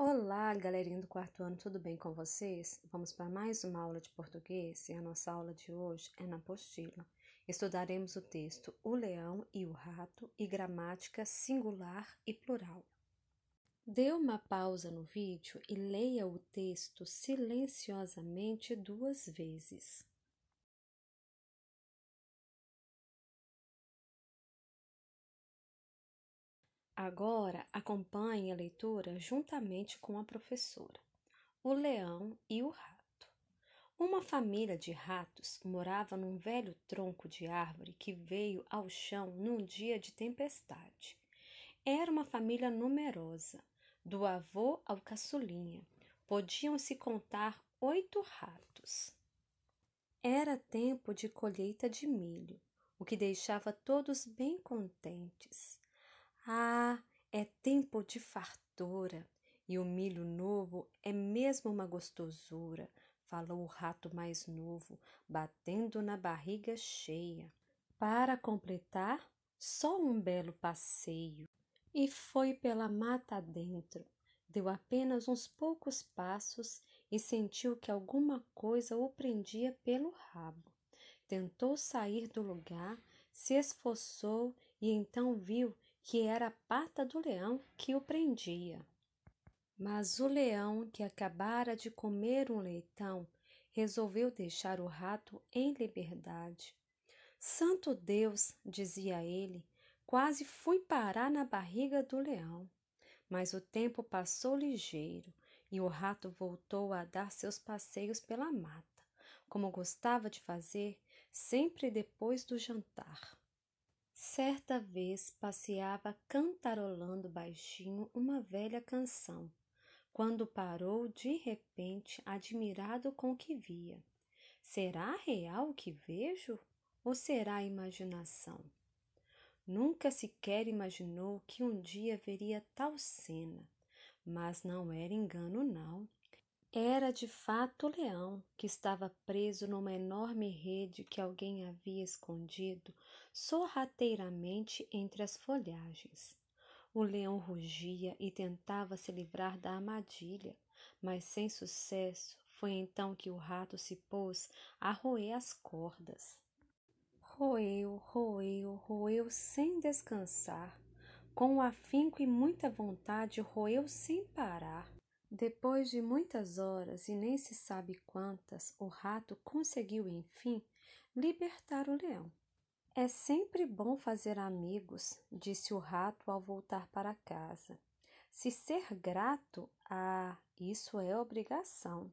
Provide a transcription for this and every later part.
Olá, galerinha do quarto ano, tudo bem com vocês? Vamos para mais uma aula de português e a nossa aula de hoje é na apostila. Estudaremos o texto O Leão e o Rato e gramática singular e plural. Dê uma pausa no vídeo e leia o texto silenciosamente 2 vezes. Agora, acompanhe a leitura juntamente com a professora. O Leão e o Rato. Uma família de ratos morava num velho tronco de árvore que veio ao chão num dia de tempestade. Era uma família numerosa, do avô ao caçulinha. Podiam se contar 8 ratos. Era tempo de colheita de milho, o que deixava todos bem contentes. Ah, é tempo de fartura, e o milho novo é mesmo uma gostosura, falou o rato mais novo, batendo na barriga cheia. Para completar, só um belo passeio. E foi pela mata adentro. Deu apenas uns poucos passos e sentiu que alguma coisa o prendia pelo rabo. Tentou sair do lugar, se esforçou e então viu que era a pata do leão que o prendia. Mas o leão, que acabara de comer um leitão, resolveu deixar o rato em liberdade. Santo Deus, dizia ele, quase fui parar na barriga do leão. Mas o tempo passou ligeiro e o rato voltou a dar seus passeios pela mata, como gostava de fazer sempre depois do jantar. Certa vez passeava cantarolando baixinho uma velha canção, quando parou de repente, admirado com o que via. Será real o que vejo? Ou será imaginação? Nunca sequer imaginou que um dia veria tal cena, mas não era engano, não. Era de fato o leão, que estava preso numa enorme rede que alguém havia escondido sorrateiramente entre as folhagens. O leão rugia e tentava se livrar da armadilha, mas sem sucesso. Foi então que o rato se pôs a roer as cordas. Roeu, roeu, roeu sem descansar. Com afinco e muita vontade, roeu sem parar. Depois de muitas horas e nem se sabe quantas, o rato conseguiu, enfim, libertar o leão. É sempre bom fazer amigos, disse o rato ao voltar para casa. Se ser grato, isso é obrigação.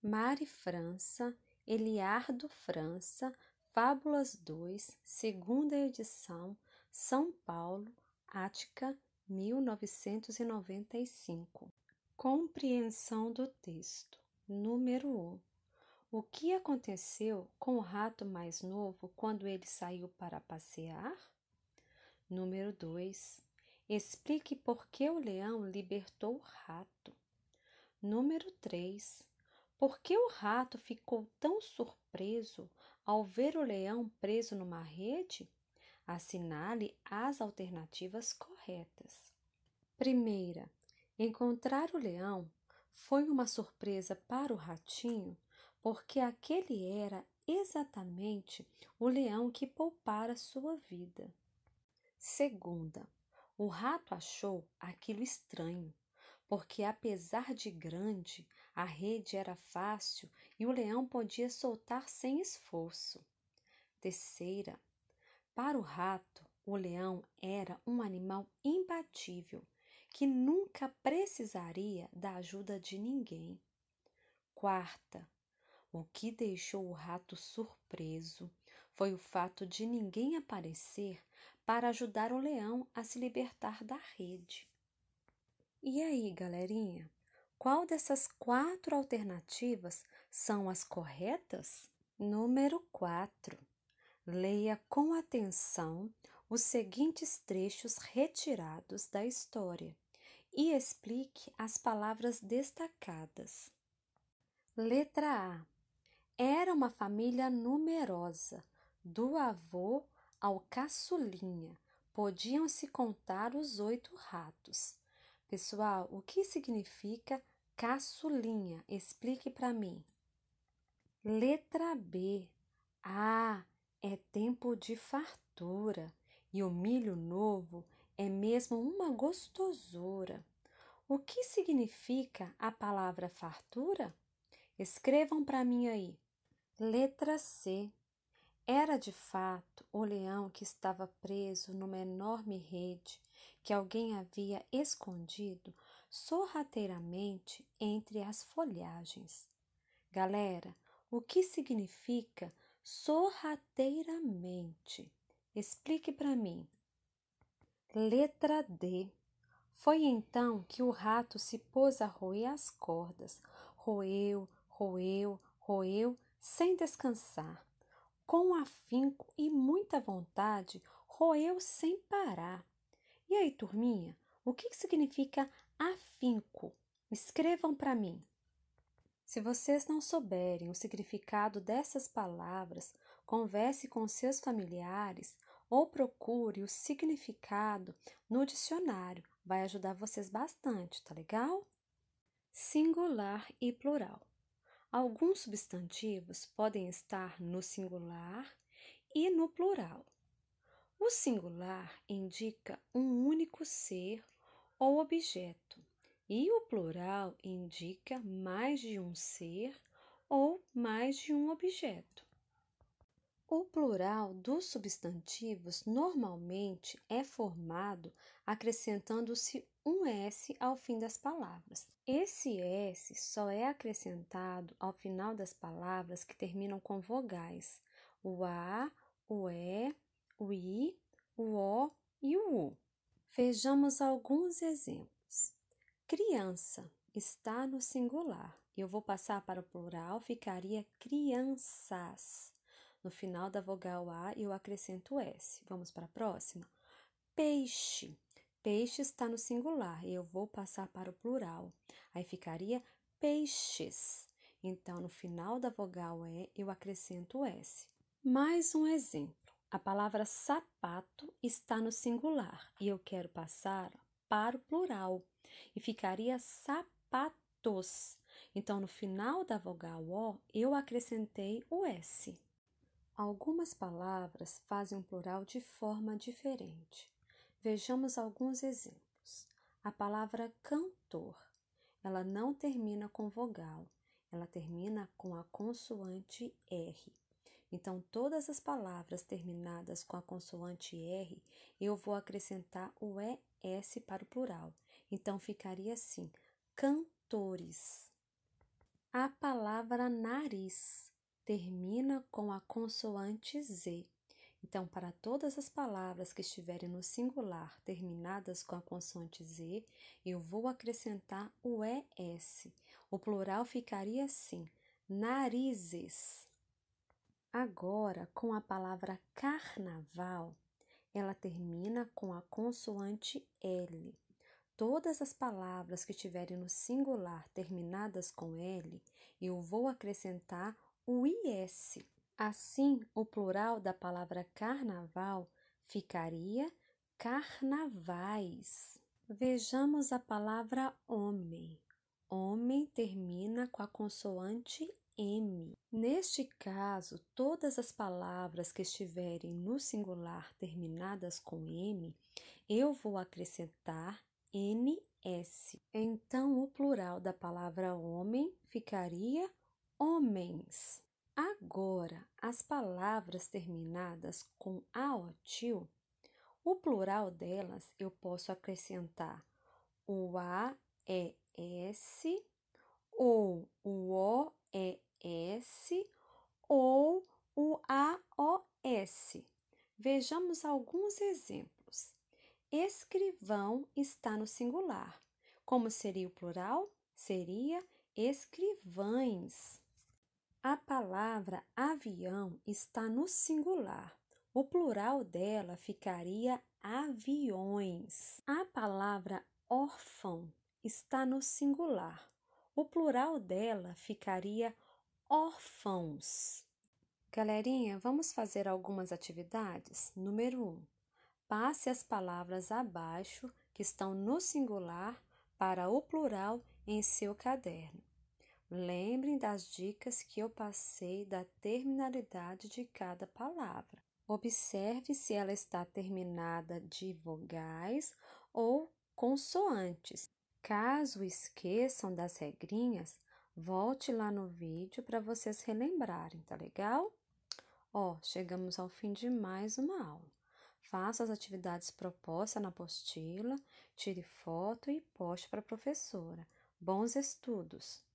Mari França, Eliardo França, Fábulas 2, segunda edição, São Paulo, Ática, 1995. Compreensão do texto. Número 1. O que aconteceu com o rato mais novo quando ele saiu para passear? Número 2. Explique por que o leão libertou o rato. Número 3. Por que o rato ficou tão surpreso ao ver o leão preso numa rede? Assinale as alternativas corretas. Primeira. Encontrar o leão foi uma surpresa para o ratinho, porque aquele era exatamente o leão que poupara sua vida. Segunda, o rato achou aquilo estranho, porque apesar de grande, a rede era fácil e o leão podia soltar sem esforço. Terceira, para o rato, o leão era um animal imbatível, que nunca precisaria da ajuda de ninguém. Quarta, o que deixou o rato surpreso foi o fato de ninguém aparecer para ajudar o leão a se libertar da rede. E aí, galerinha, qual dessas 4 alternativas são as corretas? Número 4. Leia com atenção os seguintes trechos retirados da história e explique as palavras destacadas. Letra A. Era uma família numerosa, do avô ao caçulinha. Podiam-se contar os 8 ratos. Pessoal, o que significa caçulinha? Explique para mim. Letra B. Ah, é tempo de fartura e o milho novo é mesmo uma gostosura. O que significa a palavra fartura? Escrevam para mim aí. Letra C. Era de fato o leão que estava preso numa enorme rede que alguém havia escondido sorrateiramente entre as folhagens. Galera, o que significa sorrateiramente? Explique para mim. Letra D. Foi então que o rato se pôs a roer as cordas. Roeu, roeu, roeu, sem descansar. Com afinco e muita vontade, roeu sem parar. E aí, turminha, o que significa afinco? Escrevam para mim. Se vocês não souberem o significado dessas palavras, converse com seus familiares ou procure o significado no dicionário. Vai ajudar vocês bastante, tá legal? Singular e plural. Alguns substantivos podem estar no singular e no plural. O singular indica um único ser ou objeto, e o plural indica mais de um ser ou mais de um objeto. O plural dos substantivos normalmente é formado acrescentando-se um S ao fim das palavras. Esse S só é acrescentado ao final das palavras que terminam com vogais: o A, o E, o I, o O e o U. Vejamos alguns exemplos. Criança está no singular. Eu vou passar para o plural, ficaria crianças. No final da vogal A, eu acrescento S. Vamos para a próxima? Peixe. Peixe está no singular e eu vou passar para o plural. Aí ficaria peixes. Então, no final da vogal E, eu acrescento S. Mais um exemplo. A palavra sapato está no singular e eu quero passar para o plural. E ficaria sapatos. Então, no final da vogal O, eu acrescentei o S. Algumas palavras fazem um plural de forma diferente. Vejamos alguns exemplos. A palavra cantor, ela não termina com vogal, ela termina com a consoante R. Então, todas as palavras terminadas com a consoante R, eu vou acrescentar o ES para o plural. Então, ficaria assim, cantores. A palavra nariz termina com a consoante Z. Então, para todas as palavras que estiverem no singular terminadas com a consoante Z, eu vou acrescentar o ES. O plural ficaria assim, narizes. Agora, com a palavra carnaval, ela termina com a consoante L. Todas as palavras que estiverem no singular terminadas com L, eu vou acrescentar o IS. Assim, o plural da palavra carnaval ficaria carnavais. Vejamos a palavra homem. Homem termina com a consoante M. Neste caso, todas as palavras que estiverem no singular terminadas com M, eu vou acrescentar NS. Então, o plural da palavra homem ficaria homens. Agora, as palavras terminadas com aotil, o plural delas eu posso acrescentar o AES, ou o OES, ou o AOS. Vejamos alguns exemplos. Escrivão está no singular. Como seria o plural? Seria escrivães. A palavra avião está no singular. O plural dela ficaria aviões. A palavra órfão está no singular. O plural dela ficaria órfãos. Galerinha, vamos fazer algumas atividades? Número 1. Passe as palavras abaixo que estão no singular para o plural em seu caderno. Lembrem das dicas que eu passei da terminalidade de cada palavra. Observe se ela está terminada de vogais ou consoantes. Caso esqueçam das regrinhas, volte lá no vídeo para vocês relembrarem, tá legal? Chegamos ao fim de mais uma aula. Faça as atividades propostas na apostila, tire foto e poste para a professora. Bons estudos!